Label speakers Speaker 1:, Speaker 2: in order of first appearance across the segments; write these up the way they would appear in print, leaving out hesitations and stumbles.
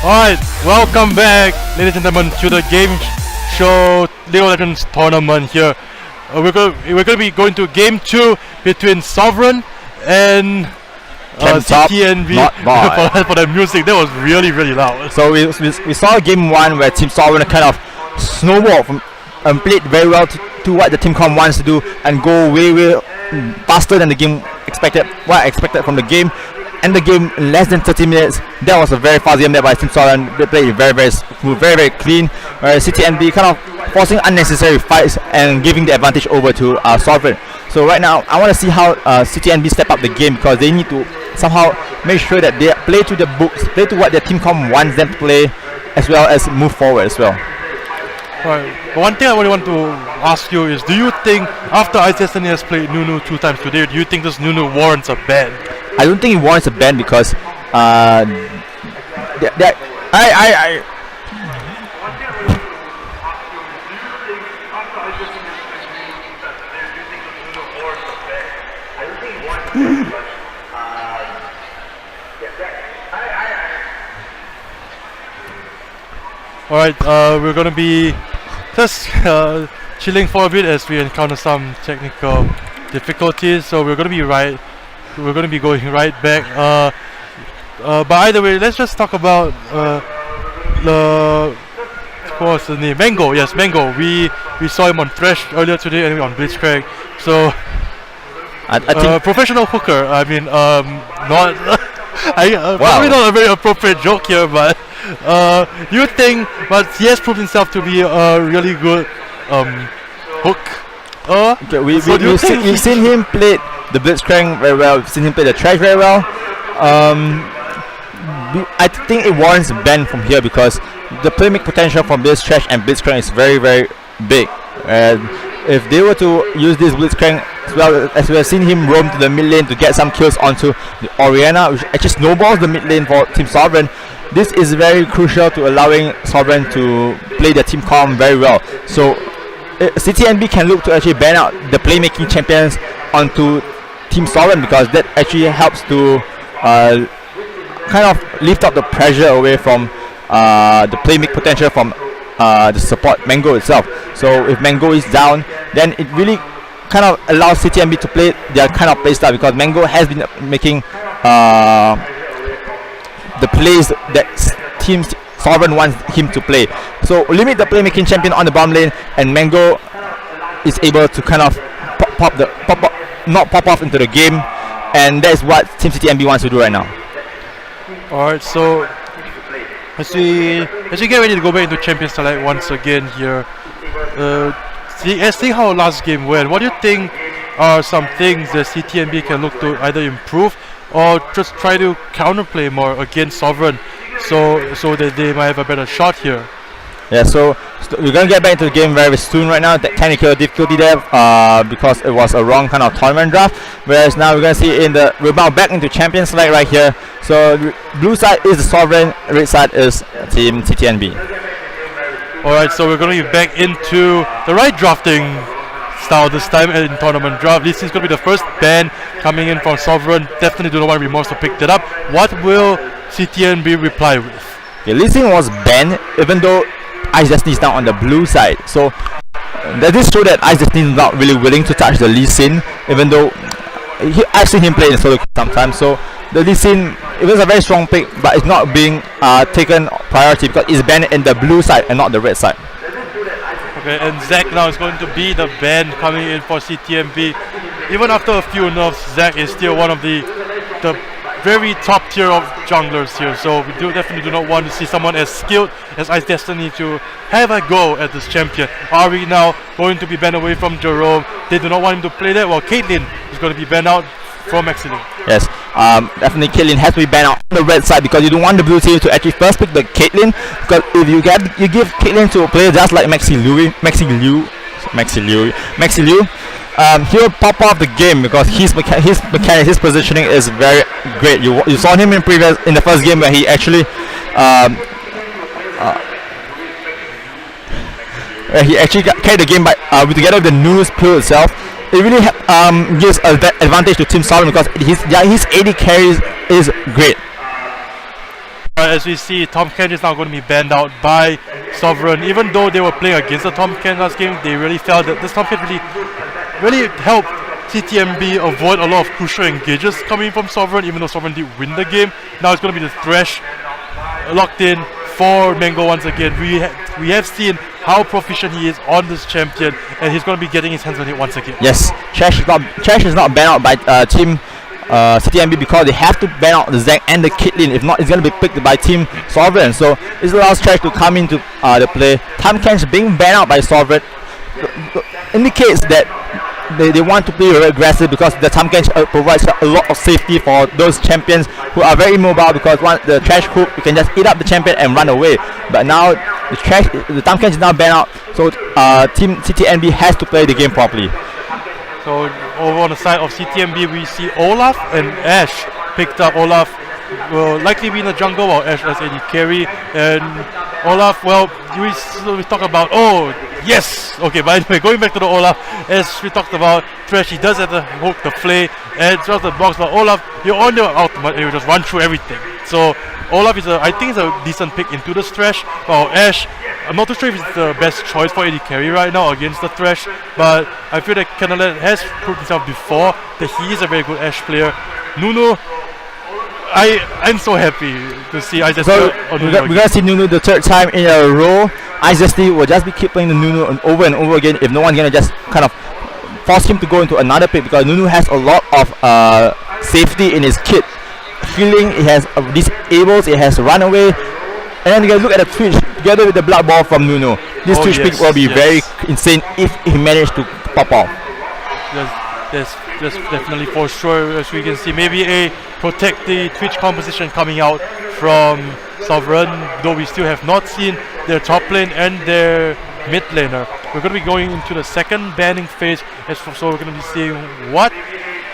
Speaker 1: Alright, welcome back, ladies and gentlemen, to the game show League of Legends tournament here. We're going to be going to game 2 between Sovereign and CTNB for the music. That was really loud.
Speaker 2: So we saw game 1 where Team Sovereign kind of snowballed from played very well to what the Team Com wants to do and go way faster than the game expected. What I expected from the game. And the game in less than 30 minutes. That was a very fast game there by Team Sovereign. They played very smooth, very clean. Whereas CTNB kind of forcing unnecessary fights and giving the advantage over to Sovereign. So right now, I want to see how CTNB step up the game because they need to somehow make sure that they play to the books, play to what their Team Com wants them to play, as well as move forward as well.
Speaker 1: Right. But one thing I really want to ask you is, do you think after Ice Destiny has played Nunu 2 times today, do you think this Nunu warrants a ban?
Speaker 2: I don't think it warrants a ban because
Speaker 1: Alright, we're gonna be just chilling for a bit as we encounter some technical difficulties. So we're gonna be going right back. But either way, let's just talk about what's the name? Mango. Yes, Mango. We saw him on Thresh earlier today and on Blitzcrank. So
Speaker 2: I think
Speaker 1: professional hooker. I mean, not.
Speaker 2: Wow.
Speaker 1: Probably not a very appropriate joke here, but you think? But he has proved himself to be a really good hook.
Speaker 2: Okay, we've seen him play the Blitzcrank very well. We've seen him play the Thresh very well. I think it warrants a ban from here because the playmaking potential from this Thresh and Blitzcrank is very big. And if they were to use this Blitzcrank as well, as we have seen him roam to the mid lane to get some kills onto the Orianna, which actually snowballs the mid lane for Team Sovereign. This is very crucial to allowing Sovereign to play their Team Com very well. So CTNB can look to actually ban out the playmaking champions onto Team Sovereign because that actually helps to kind of lift up the pressure away from the playmaking potential from the support Mango itself. So if Mango is down, then it really kind of allows CTNB to play their kind of playstyle because Mango has been making the plays that Team Sovereign wants him to play. So limit the playmaking champion on the bottom lane, and Mango is able to kind of not pop off into the game, and that is what Team CTNB wants to do right now.
Speaker 1: Alright, so as we get ready to go back into Champion Select once again here, see how last game went. What do you think are some things that CTNB can look to either improve or just try to counterplay more against Sovereign, so that they might have a better shot here?
Speaker 2: Yeah, so we're gonna get back into the game very soon. Right now, the technical difficulty there because it was a wrong kind of tournament draft. Whereas now we're gonna see we're now back into Champion Select right here. So blue side is the Sovereign, red side is Team CTNB.
Speaker 1: Alright, so we're gonna be back into the right drafting style this time in tournament draft. This is gonna be the first ban coming in from Sovereign. Definitely do not want Remorse to pick that up. What will CTNB reply with?
Speaker 2: Okay, Lee Sin was banned even though Ice Destiny is now on the blue side. So that is show that Ice Destiny is not really willing to touch the Lee Sin, even though I've seen him play in solo sometimes. So the Lee Sin, it was a very strong pick, but it's not being taken priority because it's banned in the blue side and not the red side.
Speaker 1: Okay, and Zac now is going to be the ban coming in for CTNB. Even after a few nerfs, Zac is still one of the very top tier of junglers here. So we definitely do not want to see someone as skilled as Ice Destiny to have a go at this champion. Ari now going to be banned away from Jerome. They do not want him to play that. Well, Caitlyn is going to be banned out from Maxilin.
Speaker 2: Yes, definitely Caitlyn has to be banned out on the red side because you don't want the blue team to actually first pick the Caitlyn, because if you give Caitlyn to a player just like Maxi Liu, he'll pop off the game because his mechanics, his positioning is very great. You saw him in the first game where he actually carried the game by together with the news pill itself. It really gives an advantage to Team Sovereign because his AD carries is great.
Speaker 1: But as we see, Tom Kent is now going to be banned out by Sovereign. Even though they were playing against the Tom Kent last game, they really felt that this Tom Kent really helped CTMB avoid a lot of crucial engages coming from Sovereign, even though Sovereign did win the game. Now it's going to be the Thresh locked in for Mango once again. We have seen how proficient he is on this champion, and he's going to be getting his hands on it once again.
Speaker 2: Yes, Trash is not banned out by Team CTMB because they have to ban out the Zac and the Caitlyn. If not, it's going to be picked by Team Sovereign. So this allows Trash to come into the play. Tom Kench being banned out by Sovereign indicates that they want to play very aggressive because the Tom Kench provides a lot of safety for those champions who are very mobile, because once the Trash hook, you can just eat up the champion and run away. But now the Tom Kench is now banned out, so Team CTMB has to play the game properly.
Speaker 1: So over on the side of CTMB, we see Olaf and Ash picked up. Olaf will likely be in the jungle while Ash as AD carry. And Olaf, well, we talk about, oh yes, okay, but anyway, going back to the Olaf, as we talked about, Thresh, he does have to hook the flay and throws the box, but Olaf, you're on your ultimate and you just run through everything. So Olaf is I think it's a decent pick into the Thresh, while Ash, I'm not too sure if it's the best choice for AD carry right now against the Thresh, but I feel that Kanalet has proved himself before that he is a very good Ash player. Nunu, I'm so happy to see Isaac.
Speaker 2: So we're gonna see Nunu the third time in a row. Isaac will just be keep playing the Nunu over and over again if no one's gonna just kind of force him to go into another pick, because Nunu has a lot of safety in his kit. Healing, it has disables, it has runaway, and then you can look at the Twitch together with the Blood Ball from Nunu. This Twitch pick will be very insane if he managed to pop off.
Speaker 1: Yes, definitely for sure. As we can see, maybe a protect the Twitch composition coming out from Sovereign, though we still have not seen their top lane and their mid laner. We're going to be going into the second banning phase, so we're going to be seeing what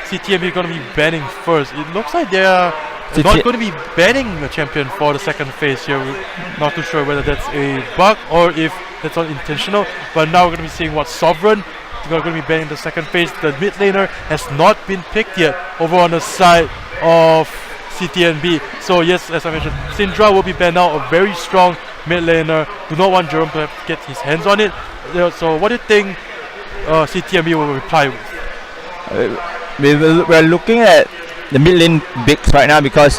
Speaker 1: CTMB is going to be banning first. It looks like they are not going to be banning the champion for the second phase here. We're not too sure whether that's a bug or if that's not intentional, but now we're going to be seeing what Sovereign are going to be banning the second phase. The mid laner has not been picked yet over on the side of CTNB. So yes, as I mentioned, Syndra will be banned out, a very strong mid laner. Do not want Jerome to get his hands on it. So what do you think CTNB will reply with?
Speaker 2: We're looking at the mid lane bigs right now, because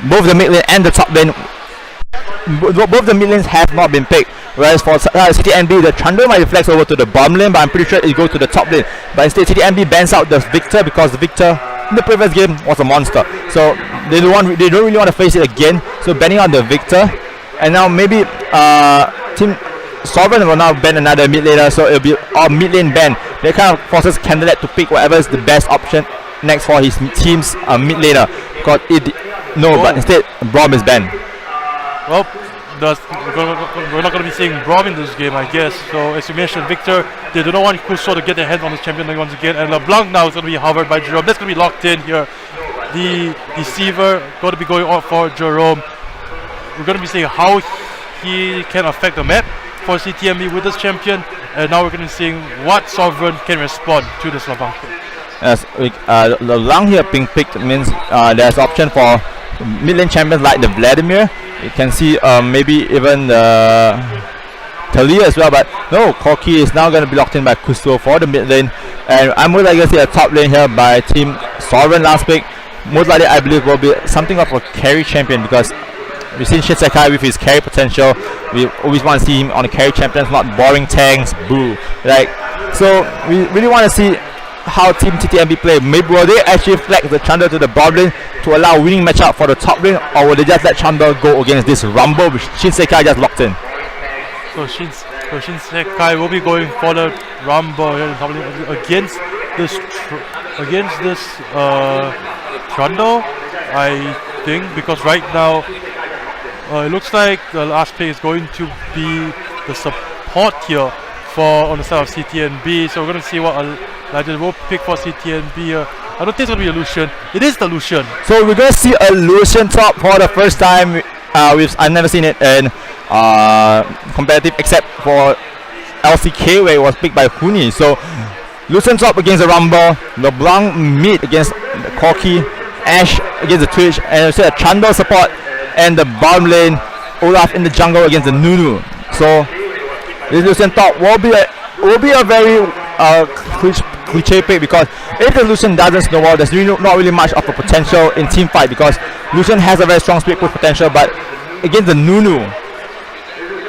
Speaker 2: both the mid lane and the top lane, both the mid lanes have not been picked. Whereas for CTNB, the Trundle might reflex over to the bottom lane, but I'm pretty sure it goes to the top lane. But instead, CTNB bans out the Victor, because the Victor in the previous game was a monster. So they don't really want to face it again. So banning out the Victor, and now maybe Team Sovereign will now ban another mid laner, so it'll be all mid lane ban. That kind of forces Candlelit to pick whatever is the best option next for his team's mid laner. Because but instead Braum is banned.
Speaker 1: Well, we're not going to be seeing Braum in this game, I guess. So as you mentioned, Victor, they do not want Kuso to get their hands on this champion once again, and LeBlanc now is going to be hovered by Jerome. That's going to be locked in here. The Deceiver going to be going on for Jerome. We're going to be seeing how he can affect the map for CTMB with this champion, and now we're going to be seeing what Sovereign can respond to this LeBlanc.
Speaker 2: As LeBlanc here being picked means there's option for mid-lane champions like the Vladimir. You can see maybe even the Talia as well, but no, Corki is now going to be locked in by Kusto for the mid lane, and I'm most likely to see a top lane here by Team Sovereign last pick. Most likely, I believe, will be something of a carry champion, because we've seen Shin Sakai with his carry potential. We always want to see him on the carry champions, not boring tanks. Boo! So we really want to see how Team TTMB play. Maybe will they actually flex the Chandler to the bottom lane to allow winning matchup for the top lane, or will they just let Chandler go against this Rumble which Shin Sakai just locked in?
Speaker 1: So Shin Sakai will be going for the Rumble here in top lane against this Trundle, I think, because right now it looks like the last pick is going to be the support here for on the side of CTNB. So we're going to see what Legend will pick for CTNB. I don't think it's going to be a Lucian. It is the Lucian.
Speaker 2: So we're going to see a Lucian top for the first time. I've never seen it in competitive except for LCK, where it was picked by Huni. So Lucian top against the Rumble, LeBlanc mid against the Corki, Ash against the Twitch, and also a Trundle support, and the bottom lane Olaf in the jungle against the Nunu. So this Lucian top will be a very cliche pick, because if the Lucian doesn't snowball, there's really not really much of a potential in team fight, because Lucian has a very strong split push potential, but against the Nunu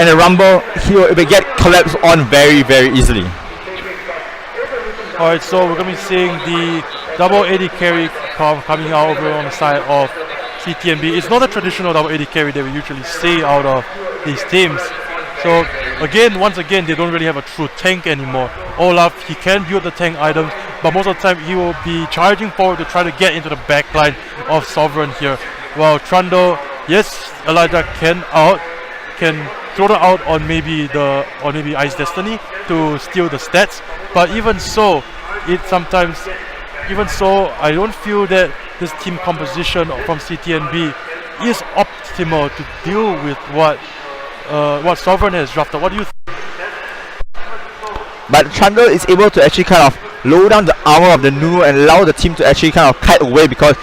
Speaker 2: and the Rumble, he will get collapsed on very, very easily.
Speaker 1: Alright, so we're going to be seeing the double AD carry coming out over on the side of CTNB. It's not a traditional double AD carry that we usually see out of these teams. So once again, they don't really have a true tank anymore. Olaf, he can build the tank items, but most of the time he will be charging forward to try to get into the backline of Sovereign here. While Trundle, yes, Elijah can throw it out on maybe Ice Destiny to steal the stats, but even so, I don't feel that this team composition from CTNB is optimal to deal with what Sovereign has drafted. What do you think?
Speaker 2: But Trundle is able to actually kind of lower down the armor of the Nunu and allow the team to actually kind of kite away, because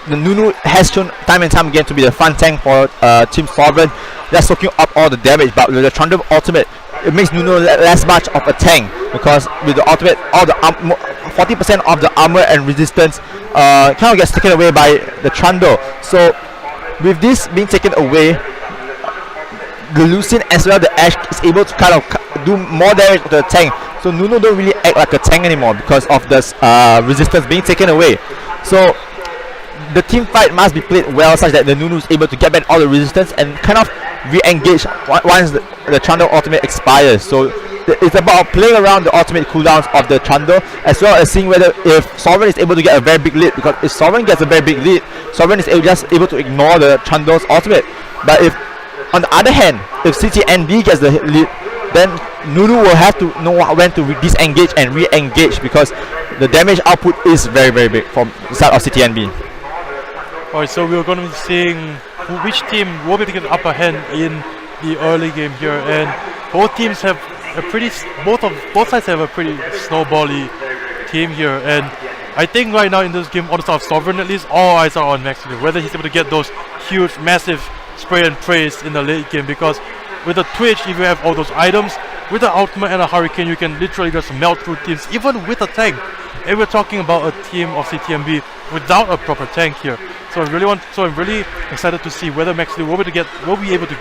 Speaker 2: the Nunu has shown time and time again to be the front tank for Team Sovereign. That's soaking up all the damage, but with the Trundle ultimate, it makes Nunu less much of a tank, because with the ultimate, all the 40% of the armor and resistance kind of gets taken away by the Trundle. So with this being taken away, the Lucian as well the Ashe is able to kind of do more damage to the tank. So Nunu don't really act like a tank anymore because of this resistance being taken away. So the team fight must be played well, such that the Nunu is able to get back all the resistance and kind of re-engage once the Trundle ultimate expires. So it's about playing around the ultimate cooldowns of the Trundle, as well as seeing whether if Sovereign is able to get a very big lead, because if Sovereign gets a very big lead, Sovereign is just able to ignore the Trundle's ultimate. But if, on the other hand, if CTNB gets the lead, then Nunu will have to know when to disengage and re-engage, because the damage output is very, very big from the side of CTNB.
Speaker 1: Alright, so we're going to be seeing which team will be taking the upper hand in the early game here, and both teams have a pretty both sides have a pretty snowbally team here, and I think right now in this game, on the side of Sovereign at least, all eyes are on Max, whether he's able to get those huge, massive spray and praise in the late game, because with the Twitch, if you have all those items, with the ultimate and a Hurricane, you can literally just melt through teams, even with a tank. And we're talking about a team of CTMB without a proper tank here. So I'm really excited to see whether Max will be able to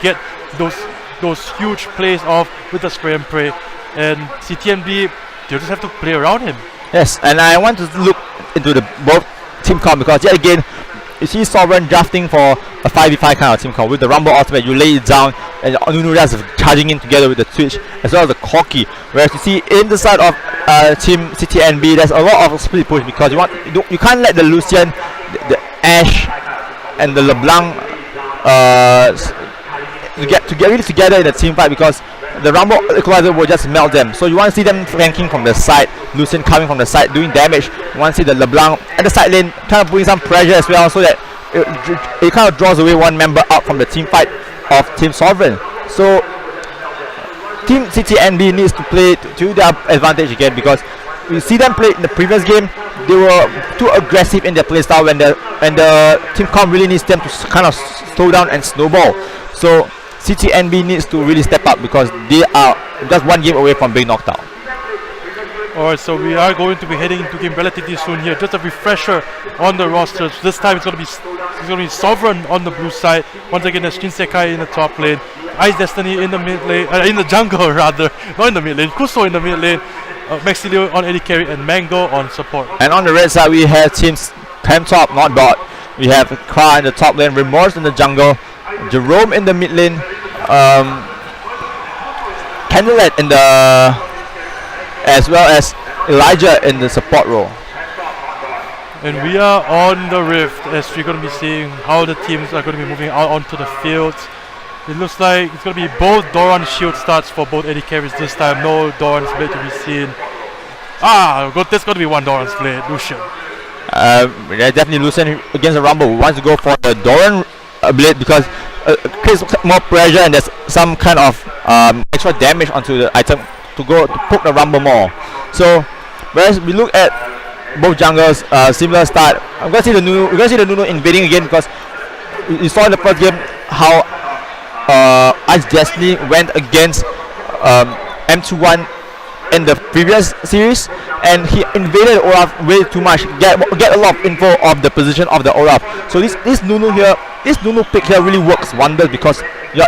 Speaker 1: get those huge plays off with the spray and pray, and CTMB, they'll just have to play around him.
Speaker 2: Yes, and I want to look into the both team comp, because yet again, you see Sovereign drafting for a 5v5 kind of team comp. With the Rumble ultimate, you lay it down, and Nunu is charging in together with the Twitch as well as the Corki. Whereas you see in the side of Team CTNB, there's a lot of split push, because you can't let the Lucian, the Ashe, and the LeBlanc to get really together in a team fight, because the Rumble Equalizer will just melt them. So you want to see them flanking from the side, Lucian coming from the side, doing damage. You want to see the LeBlanc at the side lane kind of putting some pressure as well, so that it kind of draws away one member out from the team fight of Team Sovereign. So Team CTNB needs to play to their advantage again, because we see them play in the previous game, they were too aggressive in their playstyle when the team comp really needs them to kind of slow down and snowball. So CTNB needs to really step up, because they are just one game away from being knocked out.
Speaker 1: Alright, so we are going to be heading into game relatively soon here. Just a refresher on the rosters. This time it's going to be Sovereign on the blue side. Once again, there's Shinsekai in the top lane, Ice Destiny in the mid lane, in the jungle rather, not in the mid lane. Kuso in the mid lane, Maxilio on AD carry, and Mango on support. And
Speaker 2: on the red side, we have teams Cam top, not bot. We have Kra in the top lane, Remorse in the jungle, Jerome in the mid lane, Candlelit in the, as well as Elijah in the support role.
Speaker 1: And we are on the Rift, as we're going to be seeing how the teams are going to be moving out onto the field. It looks like it's going to be both Doran shield starts for both AD carries this time. No Doran's blade to be seen. There's going to be one Doran's blade, Lucian.
Speaker 2: Yeah, definitely Lucian against the Rumble wants to go for the Doran blade, because it creates more pressure and there's some kind of extra damage onto the item to poke the Rumble more. So whereas we look at both junglers, similar start. I'm gonna see the Nunu. We're gonna see the Nunu invading again because you saw in the first game how Ice Destiny went against M21 in the previous series, and he invaded Olaf way too much. Get a lot of info of the position of the Olaf. So this Nunu here, this Nunu pick here really works wonders because you're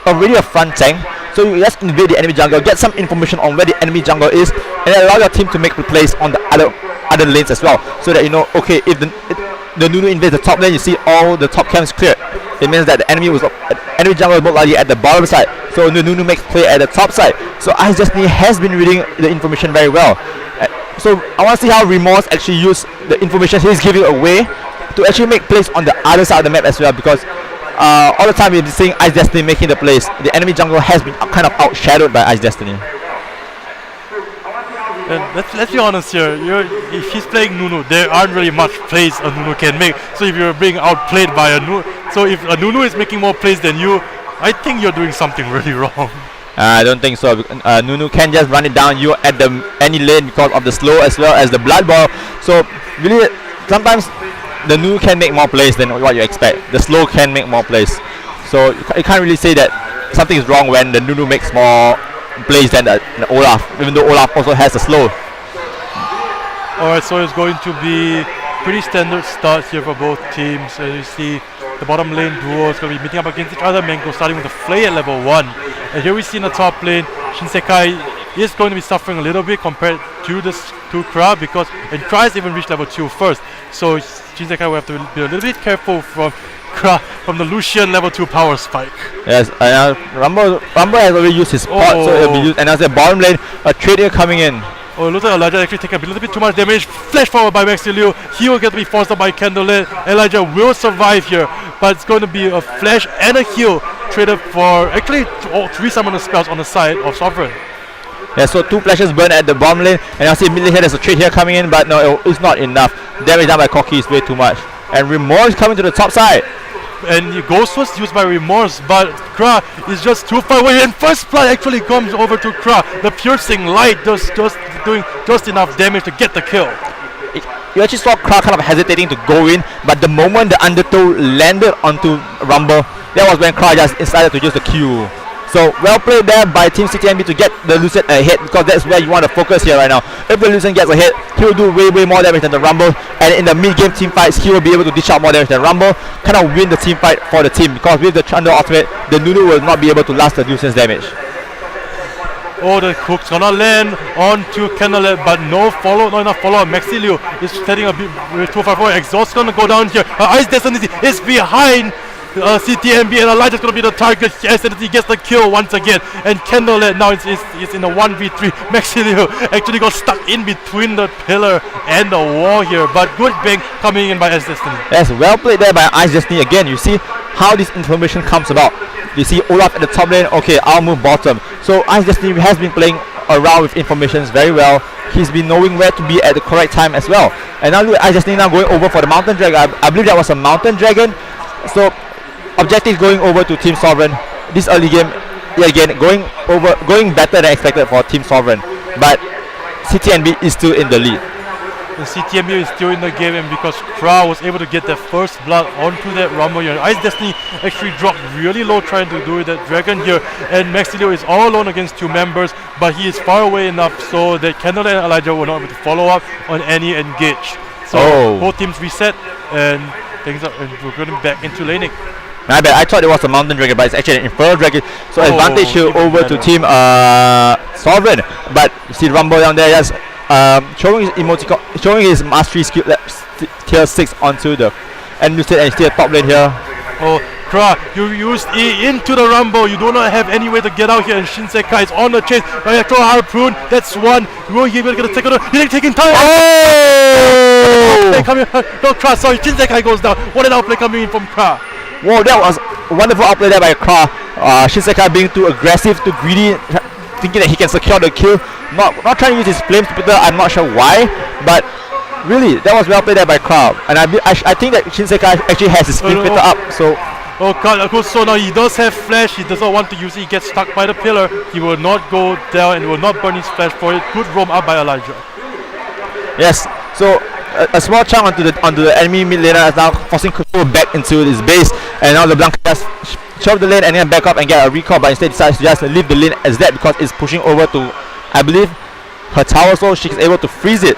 Speaker 2: already a front tank. So you just invade the enemy jungle, get some information on where the enemy jungle is, and allow your team to make plays on the other lanes as well. So that you know, okay, if the Nunu invades the top lane, you see all the top camps cleared. It means that the enemy jungle is most likely at the bottom side. So the Nunu makes play at the top side. So Ice Destiny has been reading the information very well. So I want to see how Remorse actually use the information he's giving away to actually make plays on the other side of the map as well, because all the time we've been seeing Ice Destiny making the plays. The enemy jungle has been kind of outshadowed by Ice Destiny.
Speaker 1: And let's be honest here. If he's playing Nunu, there aren't really much plays a Nunu can make. So if you're being outplayed by a Nunu, so if a Nunu is making more plays than you, I think you're doing something really wrong.
Speaker 2: I don't think so. Nunu can just run it down you at any lane because of the slow as well as the blood ball. So really, sometimes the Nunu can make more plays than what you expect. The slow can make more plays. So you can't really say that something is wrong when the Nunu makes more plays than the Olaf, even though Olaf also has a slow.
Speaker 1: Alright, so it's going to be pretty standard starts here for both teams. As you see, the bottom lane duo is going to be meeting up against each other. Mango starting with the Flay at level 1. And here we see in the top lane, Shinsekai is going to be suffering a little bit compared to Kra, because and Kra has even reached level 2 first. So Shinsekai will have to be a little bit careful from Kra, from the Lucian level 2 power spike.
Speaker 2: Yes, Rumble has already used his pot, so it'll be used. And as the bottom lane, a trader coming in.
Speaker 1: Oh, it looks like Elijah actually taking a little bit too much damage. Flash forward by Maxiliu. He will get to be forced up by Candlelit. Elijah will survive here, but it's going to be a flash and a heal traded for actually 3 summoner spells on the side of Sovereign.
Speaker 2: Yeah, so 2 flashes burn at the bottom lane, and I see mid lane here there's a trade here coming in, but no, it's not enough. Damage done by Corki is way too much. And Remorse coming to the top side.
Speaker 1: And Ghost was used by Remorse, but Kra is just too far away, and First Blood actually comes over to Kra. The piercing light just doing just enough damage to get the kill.
Speaker 2: You actually saw Kra kind of hesitating to go in, but the moment the Undertow landed onto Rumble, that was when Kra just decided to use the Q. So well played there by Team CTNB to get the Lucian ahead, because that's where you want to focus here right now. If the Lucian gets ahead, he will do way more damage than the Rumble, and in the mid-game team fights, he will be able to dish out more damage than Rumble, kind of win the team fight for the team, because with the Thunder ultimate, the Nunu will not be able to last the Lucian's damage.
Speaker 1: Oh, the hook's gonna land onto Candlelit, but not enough follow. Maxiliu is standing a bit too far forward. Exhaust's gonna go down here. Ice Destiny is behind CTNB, and Elijah's gonna be the target. Yes, and he gets the kill once again. And Candlelit now is in a 1v3. Maxiliu actually got stuck in between the pillar and the wall here, but good bang coming in by Ice Destiny.
Speaker 2: Yes, well played there by Ice Destiny again. You see how this information comes about. You see Olaf at the top lane, okay, I'll move bottom. So Ice Destiny has been playing around with informations very well. He's been knowing where to be at the correct time as well. And now look at Ice Destiny now going over for the Mountain Dragon. I believe that was a Mountain Dragon. So objective going over to Team Sovereign. This early game, yet again, going better than expected for Team Sovereign. But CTNB is still in the lead.
Speaker 1: The CTNB is still in the game, and because Kra was able to get their first blood onto that Rumble here, Ice Destiny actually dropped really low trying to do that Dragon here, and Maxilio is all alone against 2 members, but he is far away enough so that Candlelit and Elijah were not able to follow up on any engage. So both teams reset, and we're going back into laning.
Speaker 2: My bad, I thought it was a Mountain Dragon, but it's actually an Infernal Dragon. So advantage here over to Team Sovereign. But you see Rumble down there, just showing his emoticon, showing his mastery skill tier 6 onto the Lucian, and still top lane here.
Speaker 1: Oh, Kra, you used E into the Rumble. You do not have any way to get out here, and Shinsekai is on the chase. Throw a harpoon, that's 1. Will he be able to get a second? He's taking time.
Speaker 2: Oh!
Speaker 1: No, Kra, sorry, Shinsekai goes down. What an outplay coming in from Kra.
Speaker 2: Whoa, that was a wonderful outplay there by Kra. Shinsekai being too aggressive, too greedy, thinking that he can secure the kill. Not trying to use his flame splitter, I'm not sure why, but really, that was well played there by Kra. And I think that Shinsekai actually has his flame splitter up, so...
Speaker 1: Oh god, so now he does have flash, he does not want to use it, he gets stuck by the pillar. He will not go down and will not burn his flash for it. Good roam up by Elijah.
Speaker 2: Yes, So a small chunk onto the enemy mid laner is now forcing Kuto back into his base, and now LeBlanc just shove the lane and then back up and get a recall, but instead decides to just leave the lane as that because it's pushing over to, I believe, her tower, so she's able to freeze it.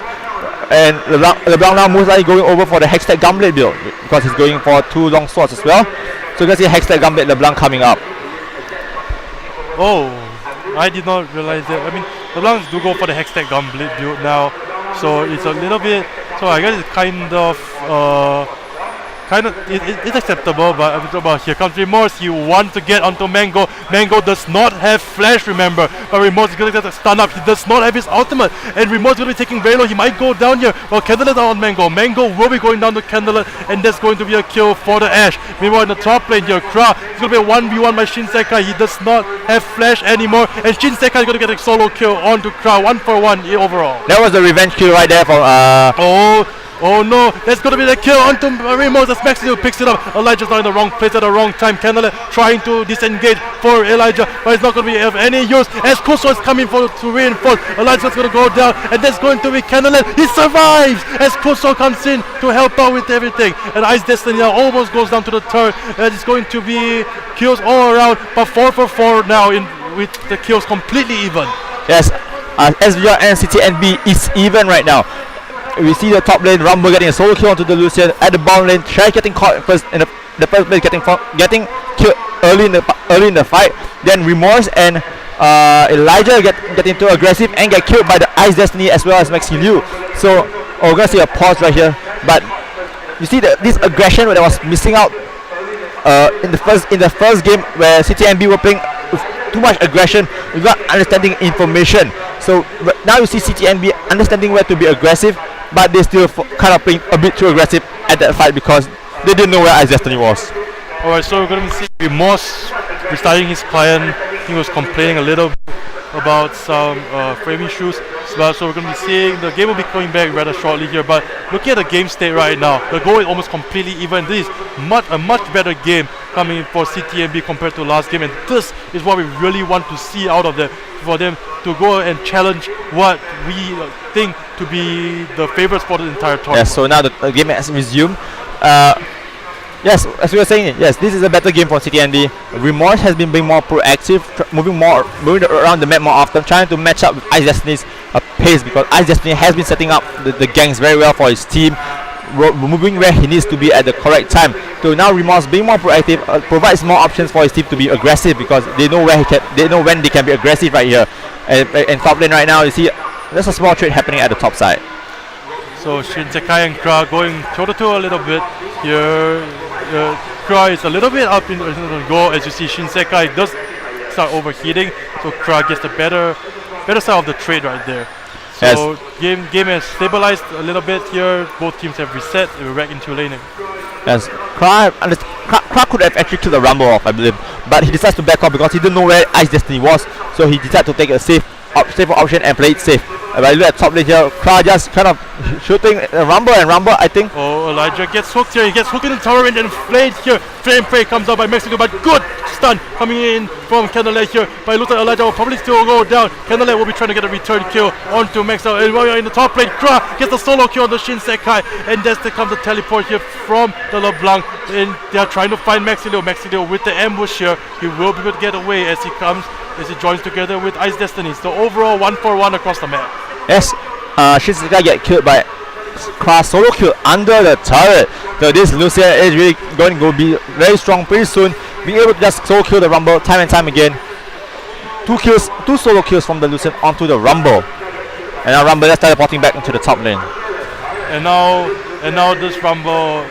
Speaker 2: And LeBlanc now most likely going over for the Hextech Gunblade build because he's going for 2 long swords as well. So you can see Hextech Gunblade LeBlanc coming up.
Speaker 1: Oh, I did not realize that. I mean, LeBlanc do go for the Hextech Gunblade build now, so it's a little bit. So I guess it's it's acceptable, but I'm talking about here comes Remorse. He wants to get onto Mango. Mango does not have flash, remember, but Remorse is going to get a stun up. He does not have his ultimate, and Remorse is going to be taking very low. He might go down here. Well, Candlelit on Mango. Mango will be going down to Candlelit, and that's going to be a kill for the Ashe. Meanwhile, in the top lane here, Kra is going to be a 1v1 by Shinsekai. He does not have flash anymore, and Shinsekai is going to get a solo kill onto Kra, 1-for-1 overall.
Speaker 2: That was the revenge kill right there from
Speaker 1: Oh no, that's gonna be the kill onto Remorse as Maxwell picks it up. Elijah's not in the wrong place at the wrong time. Candlelit trying to disengage for Elijah, but it's not gonna be of any use as Kuso is coming to reinforce. Elijah's gonna go down, and that's going to be Candlelit. He survives as Kuso comes in to help out with everything. And Ice Destiny now almost goes down to the turret, and it's going to be kills all around, but 4 for 4 now with the kills completely even.
Speaker 2: Yes, SVR and CTNB is even right now. We see the top lane Rumble getting a solo kill onto the Lucian. At the bottom lane, Trash getting caught first in the first place, getting killed early in the fight. Then Remorse and Elijah getting too aggressive and get killed by the Ice Destiny as well as Maxi Liu. So we're gonna see a pause right here. But you see this aggression that was missing out in the first game where CTNB were playing with too much aggression without understanding information. So now you see CTNB understanding where to be aggressive, but they still kind of playing a bit too aggressive at that fight because they didn't know where Ice Destiny was.
Speaker 1: Alright, so we're going to see Remorse restarting his client. He was complaining a little bit about some frame issues as well, so we're going to be seeing the game will be coming back rather shortly here. But looking at the game state right now, the goal is almost completely even. This is a much better game coming in for CTNB compared to last game, and this is what we really want to see out of them, for them to go and challenge what we think to be the favorites for the entire tournament.
Speaker 2: Yes, so now the game has resumed. Yes, as we were saying, yes, this is a better game for CTNB. Remorse has been being more proactive, moving around the map more often, trying to match up with Ice Destiny's pace, because Ice Destiny has been setting up the ganks very well for his team, moving where he needs to be at the correct time. So now Remorse being more proactive provides more options for his team to be aggressive, because they know when they can be aggressive right here. And top lane right now, you see there's a small trade happening at the top side.
Speaker 1: So Shinsekai and Kra going toe-to-toe a little bit here. Kra is a little bit up in the goal, as you see Shinsekai does start overheating, so Kra gets the better side of the trade right there. So yes. Game has stabilized a little bit here. Both teams have reset. We're back into laning.
Speaker 2: Yes, Kra could have actually killed the Rumble off, I believe, but he decides to back off because he didn't know where Ice Destiny was, so he decided to take a safer option and play it safe. But you look at top lane here, Kra just kind of shooting Rumble, I think.
Speaker 1: Oh, Elijah gets hooked here. He gets hooked in the tower and then flayed here. Flame Prey comes out by Mexico, but good stun coming in from Candlelit here. But it looks like Elijah will probably still go down. Candlelit will be trying to get a return kill onto Maxwell. And while you're in the top lane, Kra gets the solo kill on the Shinsekai. And that's comes the teleport here from the LeBlanc. And they're trying to find Maxilio. Maxilio with the ambush here. He will be able to get away as he joins together with Ice Destiny. So overall 1-for-1 across the map.
Speaker 2: Yes, Shinsekai get killed by Kra solo kill under the turret. So this Lucian is really going to be very strong pretty soon, being able to just solo kill the Rumble time and time again. Two solo kills from the Lucian onto the Rumble, and now Rumble is teleporting back into the top lane.
Speaker 1: And now this Rumble,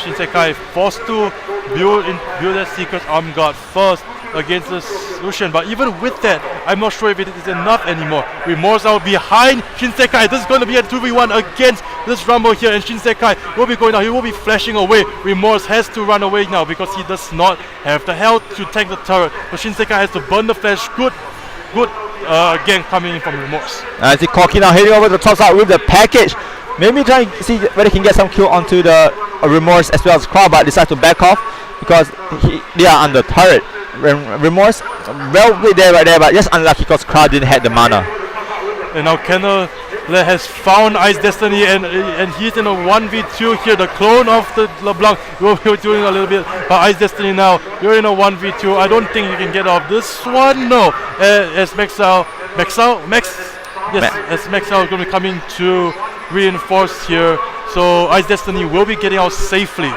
Speaker 1: Shinsekai forced to build that Secret Arm Guard first against the Lucian, but even with that, I'm not sure if it is enough anymore. Remorse out behind Shinsekai. This is going to be a 2v1 against this Rumble here, and Shinsekai will be going down. He will be flashing away. Remorse has to run away now because he does not have the health to tank the turret. So Shinsekai has to burn the flash. Good again coming in from Remorse.
Speaker 2: I see Corki now heading over to the top side with the package. Maybe trying to see whether he can get some kill onto the Remorse as well as Kra, but decides to back off because they are on the turret. Remorse well played there right there, but just unlucky because Kra didn't have the mana.
Speaker 1: And now that has found Ice Destiny, and he's in a 1v2 here. The clone of the LeBlanc will be doing a little bit, but Ice Destiny now, you're in a 1v2. I don't think you can get off this one. No, as Max, yes, as Maxwell is going to be coming to reinforce here. So Ice Destiny will be getting out safely.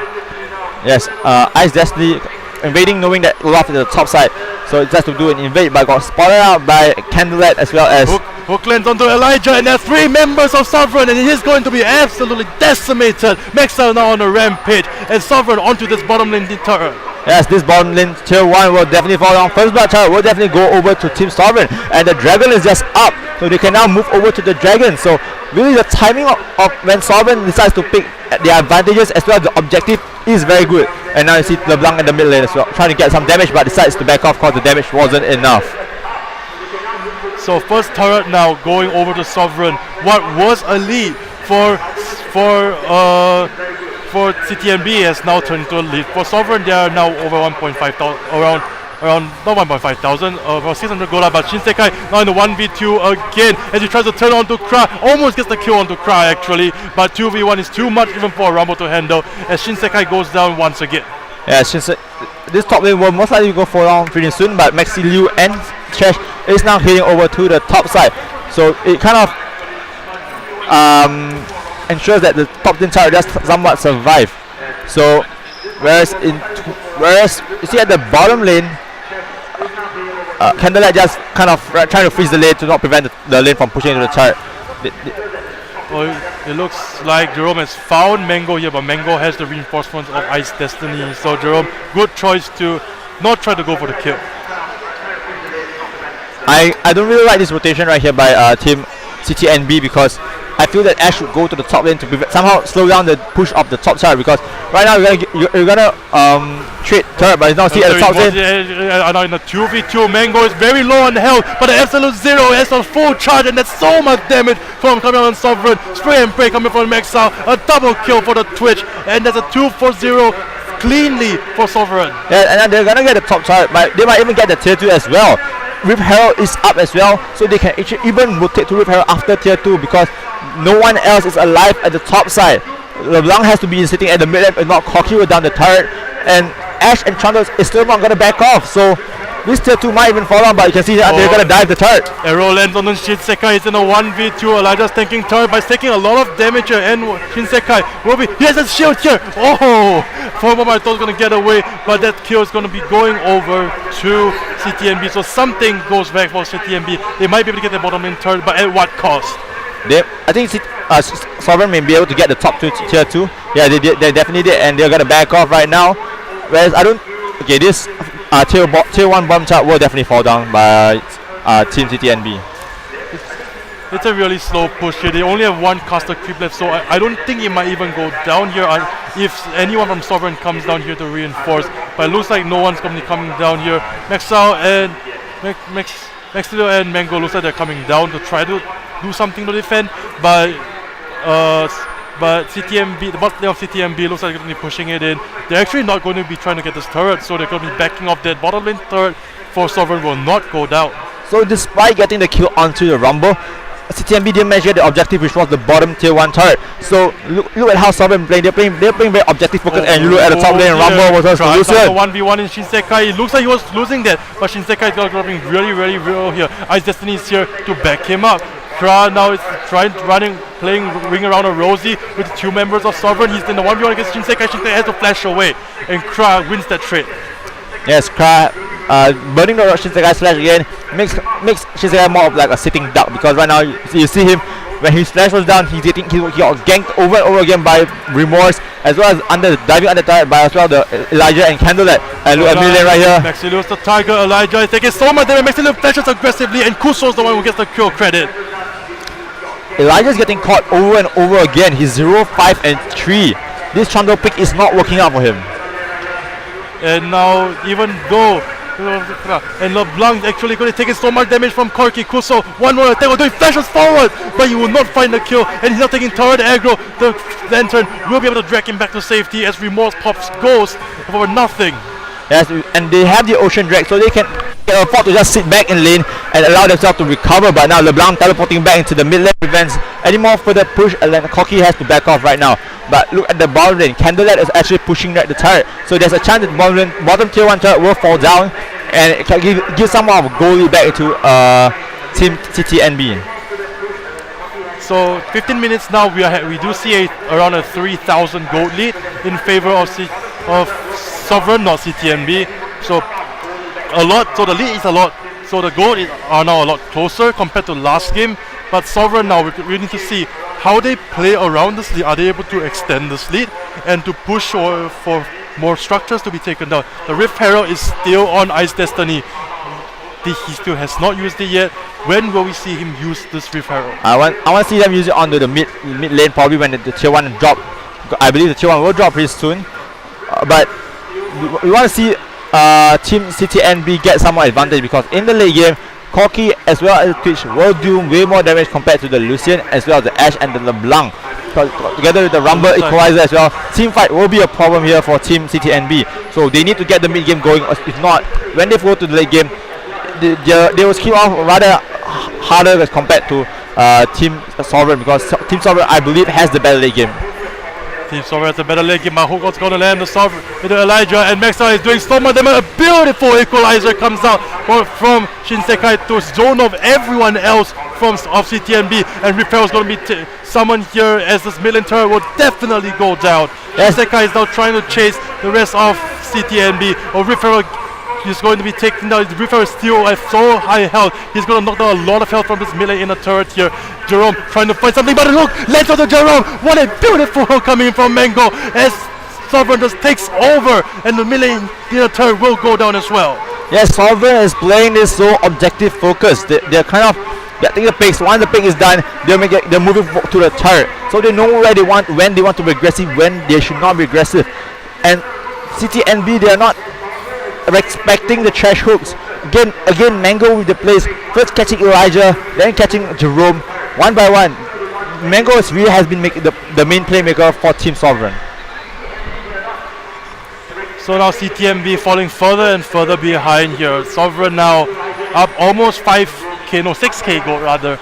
Speaker 2: Yes, Ice Destiny invading, knowing that Olaf is at the top side, so it has to do an invade, but got spotted out by Candlelet as well as
Speaker 1: Hook lands onto Elijah, and there's 3 members of Sovereign, and he's going to be absolutely decimated. Maxwell now on a rampage, and Sovereign onto this bottom lane turret.
Speaker 2: Yes, this bottom lane tier 1 will definitely fall down. First blood turret will definitely go over to Team Sovereign, and the dragon is just up, so they can now move over to the dragon. So really the timing of when Sovereign decides to pick their advantages as well as the objective is very good. And now you see LeBlanc in the mid lane as well, trying to get some damage, but decides to back off because the damage wasn't enough.
Speaker 1: So first turret now going over to Sovereign. What was a lead for CTNB has now turned into a lead. For Sovereign, they are now over 1.5 thousand, around not 1.5 thousand, about 600 gold, but Shinsekai now in the 1v2 again as he tries to turn onto Kra, almost gets the kill onto Kra actually, but 2v1 is too much even for a Rumble to handle as Shinsekai goes down once again.
Speaker 2: Yeah, this top lane will most likely go for down pretty soon, but Maxi Liu and Trash is now heading over to the top side, so it kind of ensures that the top lane tower just somewhat survive. So whereas you see at the bottom lane, Candlelight just kind of trying to freeze the lane to not prevent the lane from pushing into the turret.
Speaker 1: It looks like Jerome has found Mango here, but Mango has the reinforcements of Ice Destiny. So Jerome, good choice to not try to go for the kill.
Speaker 2: I don't really like this rotation right here by Team CTNB because I feel that Ash should go to the top lane to somehow slow down the push of the top side, because right now you're gonna trade turret, but you now see at the top lane.
Speaker 1: Now in the 2v2, Mango is very low on health, but the absolute zero has a full charge, and that's so much damage from coming on Sovereign. Spray and pray coming from Maxwell, a double kill for the Twitch, and there's a 2-4-0 cleanly for Sovereign.
Speaker 2: Yeah, and they're gonna get the top turret, but they might even get the tier 2 as well. Rip Herald is up as well, so they can actually even rotate to Rip Herald after tier 2 because no one else is alive at the top side. LeBlanc has to be sitting at the mid lane and not cocky down the turret, and Ash and Chandler is still not going to back off, so this tier 2 might even fall down, but you can see that they're going to dive the turret.
Speaker 1: Arrow lands on Shinsekai. It's in a 1v2. Elijah's tanking turret by taking a lot of damage here, and Shinsekai will be. He has a shield here. Oh! For a moment I thought he was going to get away, but that kill is going to be going over to CTNB. So something goes back for CTNB. They might be able to get the bottom lane turret, but at what cost?
Speaker 2: I think Sovereign may be able to get the top 2 tier 2. Yeah, they definitely did, and they're going to back off right now. Whereas I don't. Okay, this tier 1 bomb chart will definitely fall down by Team CTNB.
Speaker 1: It's a really slow push here. They only have one caster creep left, so I don't think it might even go down here if anyone from Sovereign comes down here to reinforce. But it looks like no one's going to be coming down here. Maxwell and Maxwell and Mango looks like they're coming down to try to do something to defend, but CTNB, the bottom lane of CTNB looks like they're going to be pushing it in. They're actually not going to be trying to get this turret, so they're going to be backing off that bottom lane turret for Sovereign will not go down.
Speaker 2: So despite getting the kill onto the Rumble, CTNB didn't measure the objective, which was the bottom tier 1 turret. So look at how Sovereign playing. They're playing very objective focused, and you look at the top lane, Rumble was a solution.
Speaker 1: 1v1 in Shinsekai. It looks like he was losing that, but Shinsekai is going really well here. Ice Destiny is here to back him up. Kra now is playing ring around a Rosie with 2 members of Sovereign. He's in the 1v1 against Shinsekai. Shinsekai has to flash away, and Kra wins that trade.
Speaker 2: Yes, Kra burning the Shinsekai slash again makes Shinsekai more of like a sitting duck, because right now you see him when his slash was down, he got ganked over and over again by Remorse, as well as diving under turret by as well the Elijah and Candlelet. And look at Millie right here.
Speaker 1: Maxi Liu's the tiger. Elijah is taking so much damage. Maxi Liu flashes aggressively, and Kuso's the one who gets the kill credit.
Speaker 2: Elijah's getting caught over and over again. He's 0, 5, and 3. This Chandler pick is not working out for him.
Speaker 1: And now, even though LeBlanc actually going to take so much damage from Corky, Kuso, one more attack, although he flashes forward, but he will not find the kill, and he's not taking turret aggro. The Lantern will be able to drag him back to safety as Remorse pops Ghost for nothing.
Speaker 2: Yes, and they have the ocean drag, so they can afford to just sit back in lane and allow themselves to recover. But now LeBlanc teleporting back into the mid lane prevents any more further push, and then Corki has to back off right now. But look at the bottom lane. Candlelit is actually pushing right the turret, so there's a chance that the bottom tier 1 turret will fall down, and it can give some more of a goal lead back into Team CTNB.
Speaker 1: So 15 minutes now, we do see around a 3,000 gold lead in favor of Sovereign, not CTNB. So the lead is a lot. So the gold are now a lot closer compared to last game. But Sovereign now, we need to see how they play around this lead. Are they able to extend this lead and to push for more structures to be taken down? The Rift Herald is still on Ice Destiny. He still has not used it yet. When will we see him use this Rift Herald?
Speaker 2: I want to see them use it onto the mid lane, probably when the tier 1 drop. I believe the tier 1 will drop pretty soon. But we want to see Team CTNB get some more advantage, because in the late game, Corki as well as Twitch will do way more damage compared to the Lucian as well as the Ashe and the LeBlanc. Together with the Rumble Equalizer as well, team fight will be a problem here for Team CTNB. So they need to get the mid game going. If not, when they go to the late game, they will skip off rather harder as compared to Team Sovereign, because Team Sovereign, I believe, has the better late game.
Speaker 1: Team Sovereign has a better late game. Mahogot's going to land the Sovereign with Elijah, and Maxwell is doing so much damage. A beautiful equalizer comes out from Shinsekai to zone of everyone else of CTNB, and Repair is going to be summoned here as this mid lane turret will definitely go down. Yes. Shinsekai is now trying to chase the rest of CTNB. Repair is going to be taken down. Repair is still at so high health. He's going to knock down a lot of health from this mid lane in the turret here. Jerome trying to find something, but look, lands on the Jerome. What a beautiful hook coming in from Mango as Sovereign just takes over, and the mid lane in the turret will go down as well.
Speaker 2: Yes, Sovereign is playing this so objective focused. They're kind of getting the picks. Once the pick is done, they're moving to the turret, so they know where they want, when they want to be aggressive, when they should not be aggressive. And CTNB, they are not respecting the trash hooks. Again, Mango with the plays. First catching Elijah, then catching Jerome, one by one. Mango really has been making the main playmaker for Team Sovereign.
Speaker 1: So now CTNB falling further and further behind here. Sovereign now up almost 5k, no 6k gold rather.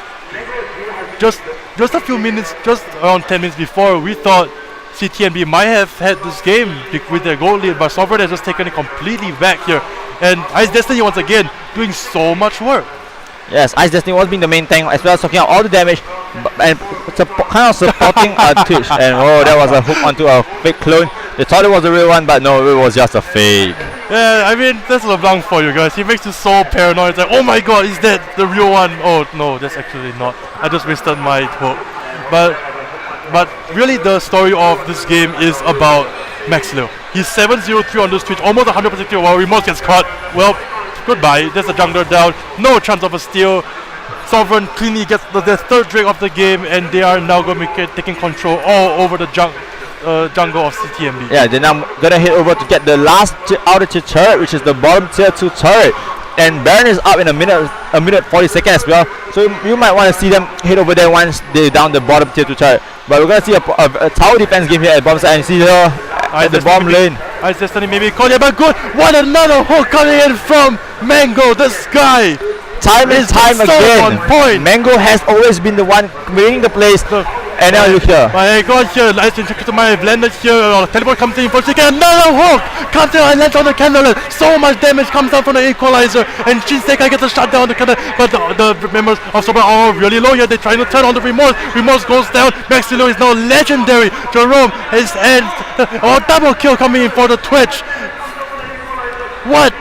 Speaker 1: Just a few minutes, just around 10 minutes before, we thought CTNB might have had this game with their gold lead, but Sovereign has just taken it completely back here. And Ice Destiny once again doing so much work.
Speaker 2: Yes, Ice Destiny was being the main tank as well as taking out all the damage and kind of supporting Twitch. And oh, that was a hook onto a fake clone. They thought it was a real one, but no, it was just a fake.
Speaker 1: Yeah, I mean, that's LeBlanc for you guys. He makes you so paranoid. It's like, oh my god, is that the real one? Oh no, that's actually not. I just wasted my hook. But really the story of this game is about Maxilo. He's 7-0-3 on this Twitch, almost 100% kill while Remorse gets caught. Well, goodbye. There's a jungler down. No chance of a steal. Sovereign cleanly gets the third Drake of the game, and they are now going to be taking control all over the jungle of CTNB.
Speaker 2: Yeah, they're now going to head over to get the last outer tier turret, which is the bottom tier 2 turret. And Baron is up in a minute 40 seconds as well. So you might want to see them head over there once they're down the bottom tier 2 turret. But we're going to see a tower defense game here at bottom side, and you see here at the bottom lane.
Speaker 1: Ice Destiny maybe caught it, but good. What another hook coming in from Mango, this guy.
Speaker 2: Time and time
Speaker 1: so
Speaker 2: again,
Speaker 1: on point.
Speaker 2: Mango has always been the one winning the place. And now look here.
Speaker 1: I got here, I check to my blended here, teleport comes in for second, another hook! Comes in and lands on the candle, so much damage comes down from the equalizer, and Shinsekai gets a shot down the candle, but the members of Soba are really low here, they're trying to turn on the Remorse, Remorse goes down, Maxilo is now legendary, Jerome is, and double kill coming in for the Twitch. What?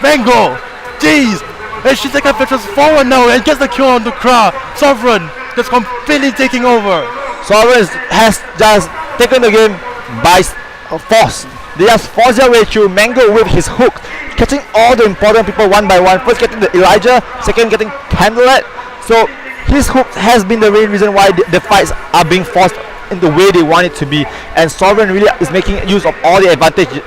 Speaker 1: Mango! Jeez! And Shinsekai fetches forward now and gets the kill on the Kra. Sovereign just completely taking over.
Speaker 2: Sovereign has just taken the game by force. They just forced their way through. Mango with his hook, catching all the important people one by one. First getting the Elijah, second getting Candlelit. So his hook has been the main reason why the fights are being forced in the way they want it to be. And Sovereign really is making use of all the advantages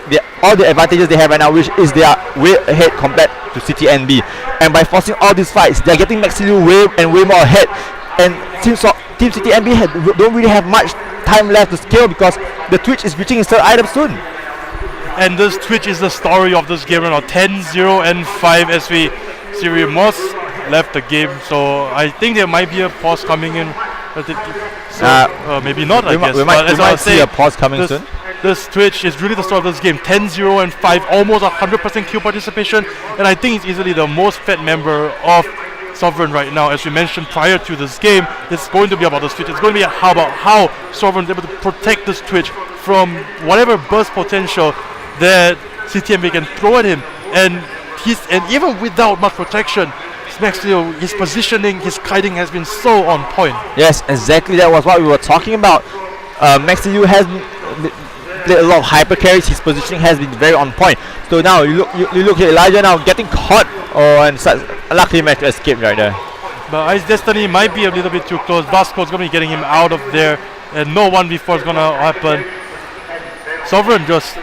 Speaker 2: they have right now, which is they are way ahead compared to CTNB. And by forcing all these fights, they are getting Maxilo way more ahead. And Team CTNB don't really have much time left to scale because the Twitch is reaching its third item soon.
Speaker 1: And this Twitch is the story of this game right now. 10-0 and 5 as we see Remorse left the game. So I think there might be a pause coming in. So maybe not, I guess.
Speaker 2: We might see a pause coming soon.
Speaker 1: This Twitch is really the story of this game. 10-0 and 5, almost 100% kill participation. And I think it's easily the most fed member of Sovereign right now. As we mentioned prior to this game, it's going to be about this Twitch. It's going to be about how Sovereign is able to protect this Twitch from whatever burst potential that CTMB can throw at him. And even without much protection, Maxio, his positioning, his kiting has been so on point.
Speaker 2: Yes, exactly. That was what we were talking about. Maxio has played a lot of hyper carries. His positioning has been very on point. So now you look at Elijah now getting caught, and luckily managed to escape right there.
Speaker 1: But Ice Destiny might be a little bit too close. Vasco's going to be getting him out of there, and no 1v4 is going to happen. Sovereign just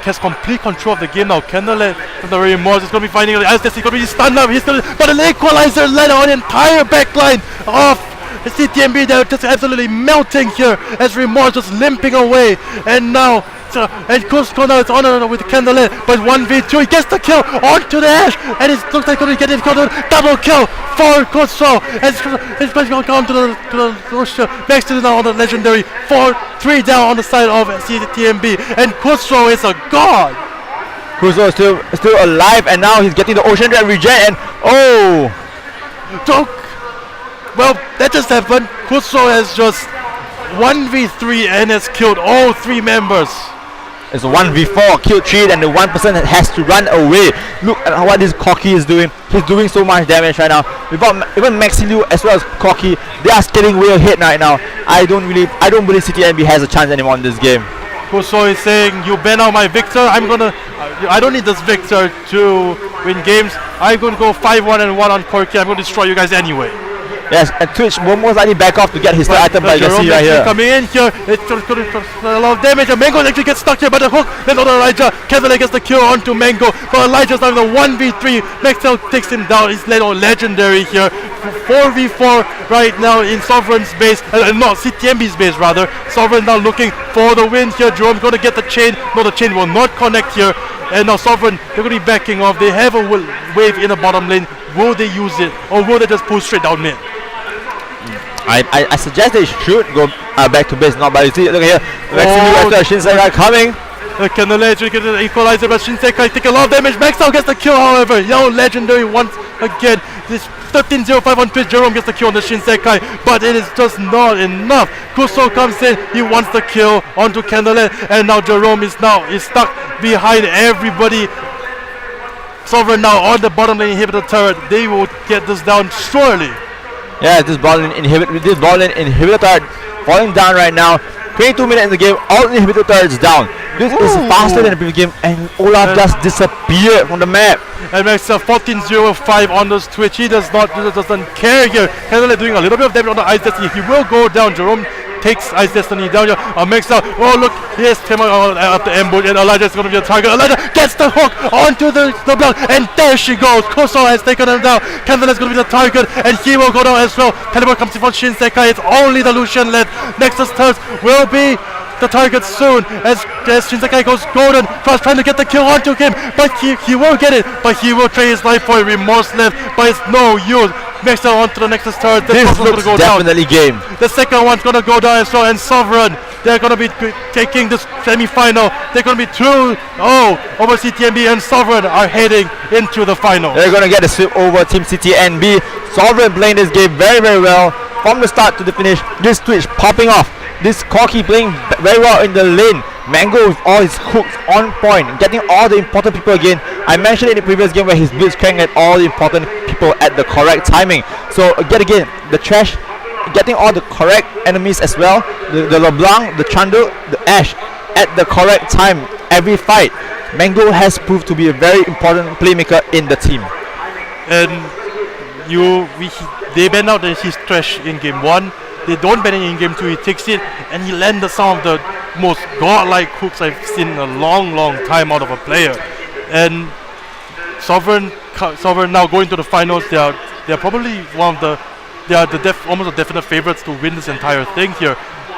Speaker 1: has complete control of the game now. Candlelit from the Remorse is going to be finding Ice Destiny, going to be stunned up. But an equalizer led on the entire backline of CTMB. They're just absolutely melting here as Remorse just limping away. And now Cusco now is on with Candlelit, but 1v2, he gets the kill onto the Ash, and it looks like going to get it, double kill for Cusco. And it's going to go to the Russia. Next is now on the legendary 4-3 down on the side of CTMB, and Cusco is a god.
Speaker 2: Cusco is still alive, and now he's getting the Ocean Dread regen, and
Speaker 1: well, that just happened. Cusco has just 1v3 and has killed all 3 members.
Speaker 2: It's a 1v4, killed 3, and the 1% has to run away. Look at what this Corki is doing. He's doing so much damage right now. Even Maxilu as well as Corki, they are skating way ahead right now. I don't believe CTMB has a chance anymore in this game.
Speaker 1: Cusco is saying, you ban out my Victor, I don't need this Victor to win games. I'm going to go 5-1 and 1 on Corki. I'm going to destroy you guys anyway.
Speaker 2: Yes, and Twitch will most likely back off to get his third item, but you can see right here.
Speaker 1: Coming in here, it's going to a lot of damage, and Mango actually gets stuck here by the hook. Then on Elijah, Kevin gets the kill onto Mango, but Elijah's now in the 1v3. Maxwell takes him down. He's led on legendary here. 4v4 right now in Sovereign's base, no, CTMB's base rather. Sovereign now looking for the win here. Jerome's going to get the chain. No, the chain will not connect here. And now Sovereign, they're going to be backing off. They have a wave in the bottom lane. Will they use it, or will they just pull straight down mid?
Speaker 2: I suggest they should go back to base now, but you see, look here, Shinsekai coming.
Speaker 1: Candlelit get the equalizer, but Shinsekai take a lot of damage. Maxwell gets the kill, however. Legendary once again. This 13-0-5 on Twitch. Jerome gets the kill on the Shinsekai, but it is just not enough. Kuso comes in, he wants the kill onto Candlelit, and now Jerome is stuck behind everybody. Sovereign now on the bottom lane inhibitor turret. They will get this down surely.
Speaker 2: Yeah, this ball lane inhibitor turret falling down right now. 22 minutes in the game, all inhibitor turrets down. This is faster than the previous game, and Olaf just disappeared from the map.
Speaker 1: And Max 14-0-5 on this Twitch. He doesn't care here. Candlelit doing a little bit of damage on the Ice Destiny. He will go down. Jerome takes Ice Destiny down here. Max out. Oh look, here's him up the ambush, and Elijah is going to be a target. Elijah gets the hook onto the block, and there she goes. Koso has taken him down. Candlelit is going to be the target, and he will go down as well. Teleport comes in from Shinsekai. It's only the Lucian led. Nexus turns will be the target soon as Shinsekai goes golden. Cross trying to get the kill onto him, but he will get it, but he will trade his life for a Remorse left, but it's no use. Next on to the Nexus turret.
Speaker 2: This looks go definitely down. Game.
Speaker 1: The second one's gonna go down as well, and Sovereign, they're gonna be taking this semi-final. They're gonna be 2-0 over CTMB, and Sovereign are heading into the final.
Speaker 2: They're gonna get a sweep over Team CTNB. Sovereign playing this game very, very well from the start to the finish. This Twitch popping off. This Corki playing very well in the lane. Mango with all his hooks on point, getting all the important people again. I mentioned in the previous game where his blitzcrank at all the important people at the correct timing. So again, the trash getting all the correct enemies as well. The LeBlanc, the Chandu, the Ash at the correct time every fight. Mango has proved to be a very important playmaker in the team.
Speaker 1: And they banned out his trash in game 1. They don't ban it in game 2. He takes it and he landed some of the most godlike hooks I've seen in a long time out of a player. And Sovereign now going to the finals. They're probably almost the definite favorites to win this entire thing here.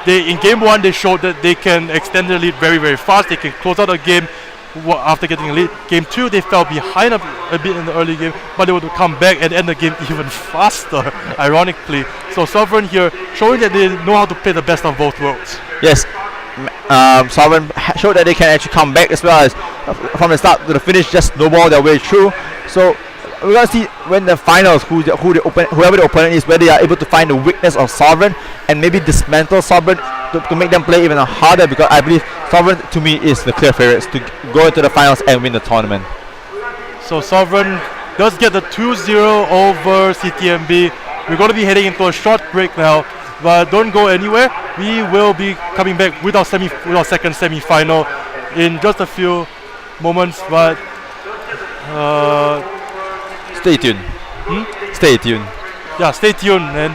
Speaker 1: in game 1 they showed that they can extend their lead very, very fast. They can close out a game after getting a lead. Game 2 they fell behind a bit in the early game, but they would come back and end the game even faster, ironically. So Sovereign here showing that they know how to play the best of both worlds.
Speaker 2: Yes, Sovereign showed that they can actually come back as well as from the start to the finish, just snowball their way through. So we're gonna see when the finals whoever the opponent is, where they are able to find the weakness of Sovereign and maybe dismantle Sovereign to make them play even harder, because I believe Sovereign to me is the clear favorites to go into the finals and win the tournament.
Speaker 1: So Sovereign does get the 2-0 over CTMB. We're going to be heading into a short break now, but don't go anywhere. We will be coming back with our second semi-final in just a few moments, but
Speaker 2: stay tuned. Stay tuned.
Speaker 1: Yeah, stay tuned, and